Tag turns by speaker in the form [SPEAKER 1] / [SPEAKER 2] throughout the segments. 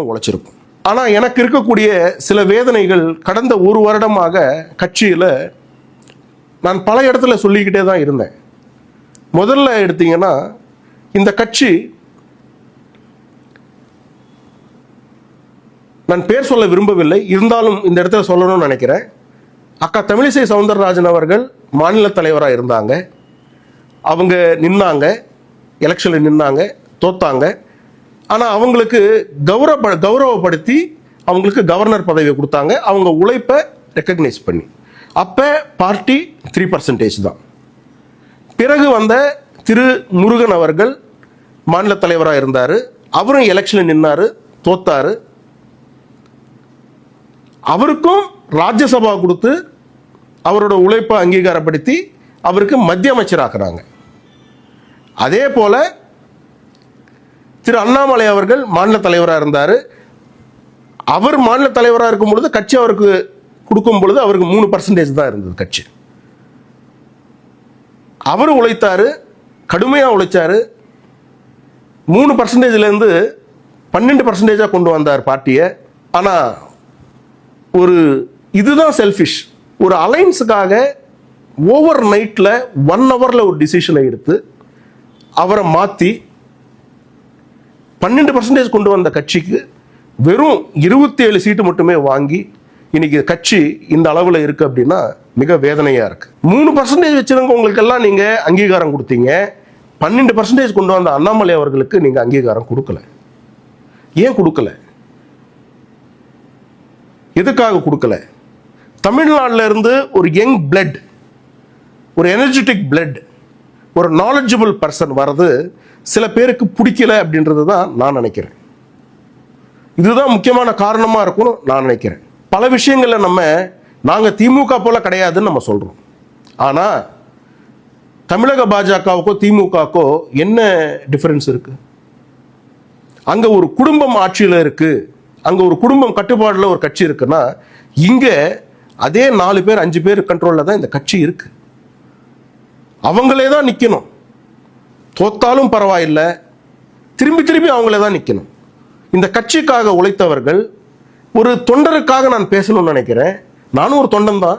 [SPEAKER 1] உழைச்சிருக்கும். ஆனால் எனக்கு இருக்கக்கூடிய சில வேதனைகள் கடந்த ஒரு வருடமாக கட்சியில் நான் பல இடத்துல சொல்லிக்கிட்டே தான் இருந்தேன். முதல்ல எடுத்தீங்கன்னா, இந்த கட்சி, நான் பேர் சொல்ல விரும்பவில்லை, இருந்தாலும் இந்த இடத்துல சொல்லணும்னு நினைக்கிறேன். அக்கா தமிழிசை சவுந்தரராஜன் அவர்கள் மாநில தலைவராக இருந்தாங்க. அவங்க நின்னாங்க, எலெக்ஷனில் நின்னாங்க, தோத்தாங்க. ஆனால் அவங்களுக்கு கௌரவப்படுத்தி அவங்களுக்கு கவர்னர் பதவியை கொடுத்தாங்க, அவங்க உழைப்பை ரெக்கக்னைஸ் பண்ணி. அப்போ பார்ட்டி 3% தான். பிறகு வந்த திரு முருகன் அவர்கள் மாநில தலைவராக இருந்தார். அவரும் எலெக்ஷனில் நின்னார், தோத்தார். அவருக்கும் ராஜ்யசபா கொடுத்து அவரோட உழைப்பை அங்கீகாரப்படுத்தி அவருக்கு மத்திய அமைச்சராக்குறாங்க. அதே போல திரு அண்ணாமலை அவர்கள் மாநில தலைவராக இருந்தார். அவர் மாநில தலைவராக இருக்கும் பொழுது கட்சி அவருக்கு கொடுக்கும் பொழுது அவருக்கு 3% தான் இருந்தது கட்சி. அவர் உழைத்தாரு, கடுமையாக உழைச்சாரு. 3%லேருந்து 12% கொண்டு வந்தார் பார்ட்டியை. ஆனால் ஒரு இதுதான் செல்ஃபிஷ். ஒரு அலைன்ஸுக்காக ஓவர் நைட்டில் 1 ஹவரில் ஒரு டிசிஷனை எடுத்து அவரை மாற்றி 12% கொண்டு வந்த கட்சிக்கு வெறும் 27 சீட்டு மட்டுமே வாங்கி இன்னைக்கு கட்சி இந்த அளவில் இருக்கு அப்படின்னா மிக வேதனையா இருக்கு. 3% வச்சிருக்கவங்களுக்கு எல்லாம் நீங்க அங்கீகாரம் கொடுத்தீங்க. 12% கொண்டு வந்த அண்ணாமலை அவர்களுக்கு நீங்க அங்கீகாரம் கொடுக்கல. ஏன் கொடுக்கல? எதுக்காக கொடுக்கல? தமிழ்நாட்டில் இருந்து ஒரு யங் பிளட், ஒரு எனர்ஜெட்டிக் பிளட், ஒரு நாலேஜபிள் பர்சன் வர்றது சில பேருக்கு பிடிக்கல அப்படின்றது தான் நான் நினைக்கிறேன். இதுதான் முக்கியமான காரணமாக இருக்கும்னு நான் நினைக்கிறேன். பல விஷயங்களில் நாங்கள் திமுக போல கிடையாதுன்னு நம்ம சொல்கிறோம். ஆனால் தமிழக பாஜகவுக்கோ திமுகக்கோ என்ன டிஃபரன்ஸ் இருக்கு? அங்கே ஒரு குடும்பம் ஆட்சியில் இருக்கு, அங்கே ஒரு குடும்பம் கட்டுப்பாடில் ஒரு கட்சி இருக்குன்னா, இங்கே அதே 4 பேர் 5 பேர் கண்ட்ரோலில் தான் இந்த கட்சி இருக்கு. அவங்களே தான் நிற்கணும். தோத்தாலும் பரவாயில்லை, திரும்பி திரும்பி அவங்களே தான் நிற்கணும். இந்த கட்சிக்காக உழைத்தவர்கள், ஒரு தொண்டருக்காக நான் பேசணும்னு நினைக்கிறேன். நானும் ஒரு தொண்டன் தான்.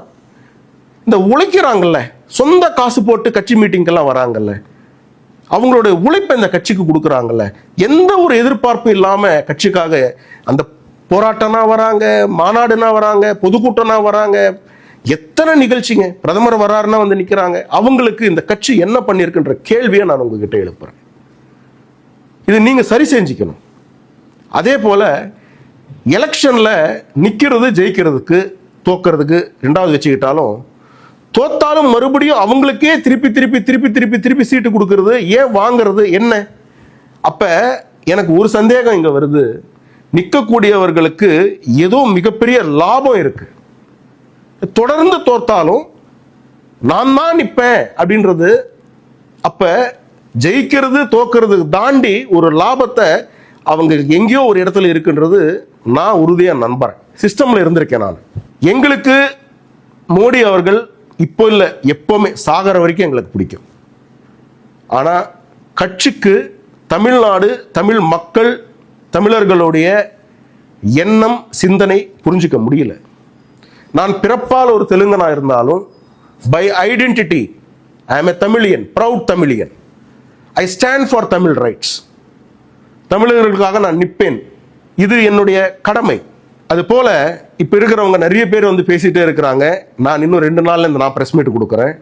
[SPEAKER 1] இந்த உழைக்கிறாங்கல்ல, சொந்த காசு போட்டு கட்சி மீட்டிங்கெல்லாம் வராங்கல்ல, அவங்களோட உழைப்பை இந்த கட்சிக்கு கொடுக்குறாங்கல்ல, எந்த ஒரு எதிர்பார்ப்பும் இல்லாமல் கட்சிக்காக அந்த போராட்டம்னா வராங்க, மாநாடுனா வராங்க, பொதுக்கூட்டம்னா வராங்க, எத்தனை நிகழ்ச்சிங்க, பிரதமர் வராருன்னா வந்து நிற்கிறாங்க. அவங்களுக்கு இந்த கட்சி என்ன பண்ணியிருக்குன்ற கேள்வியை நான் உங்ககிட்ட எழுப்புறேன். இது நீங்க சரி செஞ்சுக்கணும். அதே போல எலெக்ஷன்ல நிக்கிறது ஜெயிக்கிறதுக்கு, தோக்கிறதுக்கு ரெண்டாவது வச்சுக்கிட்டாலும், தோத்தாலும் மறுபடியும் அவங்களுக்கே திருப்பி திருப்பி திருப்பி திருப்பி திருப்பி சீட்டு கொடுக்கறது, ஏன் வாங்கிறது என்ன? அப்ப எனக்கு ஒரு சந்தேகம் இங்க வருது. நிற்கக்கூடியவர்களுக்கு ஏதோ மிகப்பெரிய லாபம் இருக்கு. தொடர்ந்து தோத்தாலும் நான் தான் நிற்பேன் அப்படின்றது, அப்ப ஜெயிக்கிறது தோக்கிறது தாண்டி ஒரு லாபத்தை அவங்க எங்கேயோ ஒரு இடத்துல இருக்குன்றது நான் உறுதியா நம்புறேன். சிஸ்டம்ல இருந்திருக்கேன் நான். எங்களுக்கு மோடி அவர்கள் இப்போ இல்லை, எப்பவுமே சாகர வரைக்கும் எங்களுக்கு பிடிக்கும். ஆனா கட்சிக்கு தமிழ்நாடு, தமிழ் மக்கள், தமிழர்களுடைய எண்ணம், சிந்தனை புரிஞ்சுக்க முடியல. நான் பிறப்பால் ஒரு தெலுங்கனா இருந்தாலும், by identity I am a Tamilian, proud Tamilian. I stand for Tamil rights. தமிழர்களுக்காக நான் நிற்பேன். இது என்னுடைய கடமை. அது போல இப்ப இருக்கிறவங்க நிறைய பேர் வந்து பேசிட்டே இருக்கிறாங்க. நான் இன்னும் 2 நாள்ல நான் பிரஸ் மீட் கொடுக்குறேன்.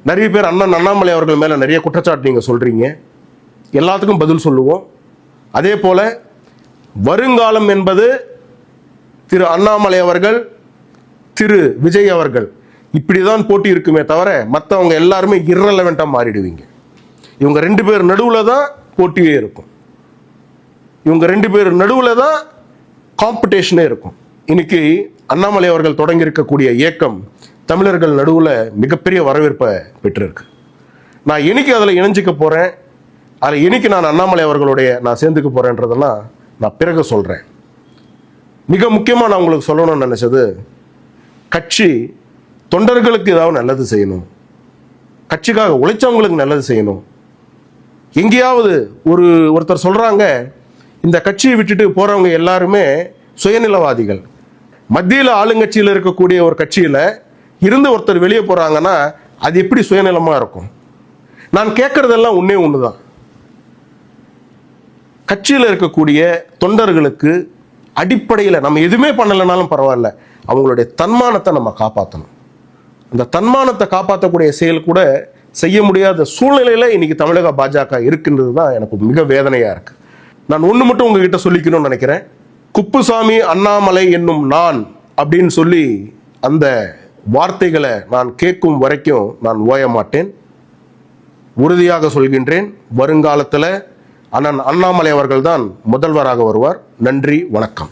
[SPEAKER 1] நிறைய பேர் அண்ணன் அண்ணாமலை அவர்கள் மேல நிறைய குற்றச்சாட்டு நீங்க சொல்றீங்க. எல்லாத்துக்கும் பதில் சொல்லுவோம். அதே போல வருங்காலம் என்பது திரு அண்ணாமலை அவர்கள், திரு விஜய் அவர்கள், இப்படிதான் போட்டி இருக்குமே தவிர மற்றவங்க எல்லாருமே இரலவெண்டா மாறிடுவீங்க. இவங்க 2 பேர் நடுவில் தான் போட்டியே இருக்கும். இவங்க 2 பேர் நடுவில் தான் காம்படிஷனே இருக்கும். இன்னைக்கு அண்ணாமலை அவர்கள் தொடங்கி இருக்கக்கூடிய இயக்கம் தமிழர்கள் நடுவில் மிகப்பெரிய வரவேற்பை பெற்றிருக்கு. நான் என்னைக்கு அதில் இணைஞ்சிக்க போறேன், அதில் என்னைக்கு நான் அண்ணாமலை அவர்களுடைய நான் சேர்ந்துக்க போறேன்றதெல்லாம் நான் பிறகு சொல்றேன். மிக முக்கியமாக நான் உங்களுக்கு சொல்லணும்னு நினைச்சது, கட்சி தொண்டர்களுக்கு ஏதாவது நல்லது செய்யணும், கட்சிக்காக உழைச்சவங்களுக்கு நல்லது செய்யணும். எங்கேயாவது ஒருத்தர் சொல்றாங்க, இந்த கட்சியை விட்டுட்டு போறவங்க எல்லாருமே சுயநலவாதிகள். மத்தியில் ஆளுங்கட்சியில் இருக்கக்கூடிய ஒரு கட்சியில இருந்து ஒருத்தர் வெளியே போறாங்கன்னா அது எப்படி சுயநலமா இருக்கும்? நான் கேட்கறதெல்லாம் ஒண்ணுதான். கட்சியில் இருக்கக்கூடிய தொண்டர்களுக்கு அடிப்படையில் நம்ம எதுவுமே பண்ணலைனாலும் பரவாயில்ல, அவங்களுடைய தன்மானத்தை நம்ம காப்பாற்றணும். அந்த தன்மானத்தை காப்பாற்றக்கூடிய செயல் கூட செய்ய முடியாத சூழ்நிலையில இன்னைக்கு தமிழக பாஜக இருக்கின்றது தான் எனக்கு மிக வேதனையா இருக்கு. நான் ஒண்ணு மட்டும் உங்ககிட்ட சொல்லிக்கணும்னு நினைக்கிறேன். குப்புசாமி அண்ணாமலை என்னும் நான் அப்படின்னு சொல்லி அந்த வார்த்தைகளை நான் கேட்கும் வரைக்கும் நான் ஓய மாட்டேன். உறுதியாக சொல்கின்றேன், வருங்காலத்தில் அண்ணன் அண்ணாமலை அவர்கள்தான் முதல்வராக வருவார். நன்றி, வணக்கம்.